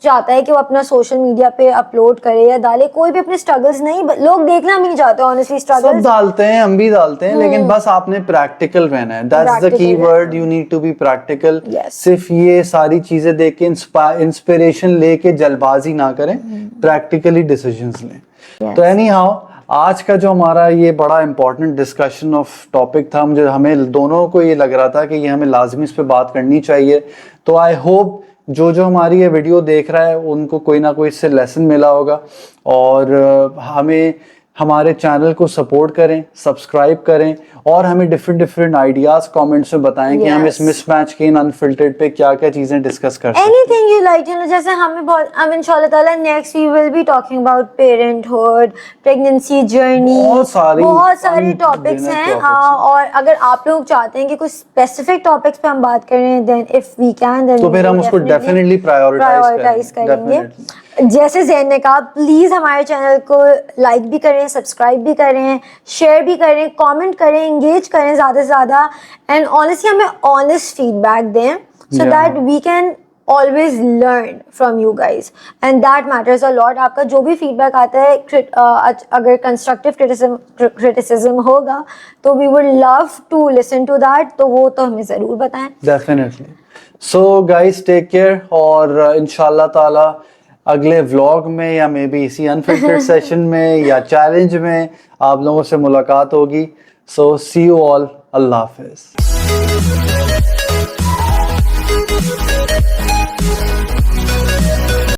Speaker 1: चाहता है कि वो अपना सोशल मीडिया पे अपलोड करे या डाले, कोई भी अपने स्ट्रगल्स नहीं, लोग देखना भी नहीं चाहते ऑनेस्टली, स्ट्रगल्स
Speaker 2: सब डालते हैं, हम भी डालते हैं, लेकिन बस आपने प्रैक्टिकल रहना है, that's the key word, you need to be practical. सिर्फ ये सारी चीजें देख के इंस्पिरेशन लेके जल्दबाजी ना करें, प्रैक्टिकली डिसीजंस लें। तो एनी हाउ आज का जो हमारा ये बड़ा इंपॉर्टेंट डिस्कशन ऑफ टॉपिक था, हमें दोनों को ये लग रहा था कि ये हमें लाजमी इस पे बात करनी चाहिए। तो आई होप जो हमारी ये वीडियो देख रहा है उनको कोई ना कोई इससे लेसन मिला होगा, और हमें हमारे चैनल को सपोर्ट करें, सब्सक्राइब करें, और हमें डिफरेंट आइडियाज कमेंट्स में बताएं कि हम इस मिसमैच के इन अनफिल्टर्ड पे क्या क्या चीजें डिस्कस कर सकते हैं।
Speaker 1: एनीथिंग यू लाइक, जैसे हमें बहुत, अब इंशाल्लाह ताला next we will be talking about parenthood, pregnancy journey, बहुत सारे टॉपिक्स हैं। हाँ, और अगर आप लोग चाहते हैं कि कुछ स्पेसिफिक टॉपिक्स पे हम बात करें, then if we can, then
Speaker 2: तो फिर हम उसको डेफिनेटली प्रायोरिटाइज
Speaker 1: करेंगे। जैसे ज़ैन ने कहा, प्लीज़ हमारे चैनल को लाइक भी करें, सब्सक्राइब भी करें, शेयर भी करें, कमेंट करें, एंगेज करें ज़्यादा से ज़्यादा, एंड ऑनेस्टली हमें ऑनेस्ट फीडबैक दें, so that we can always learn from you guys, and that matters a lot. आपका जो भी फीडबैक आता है, अगर कंस्ट्रक्टिव क्रिटिसिज्म होगा तो we would love to listen to that, तो वो तो हमें ज़रूर बताएं।
Speaker 2: Definitely. So guys take care, और इंशाल्लाह ताला अगले व्लॉग में या मे बी इसी अनफिल्टर्ड सेशन में या चैलेंज में आप लोगों से मुलाकात होगी। सो सी यू ऑल, अल्लाह हाफिज।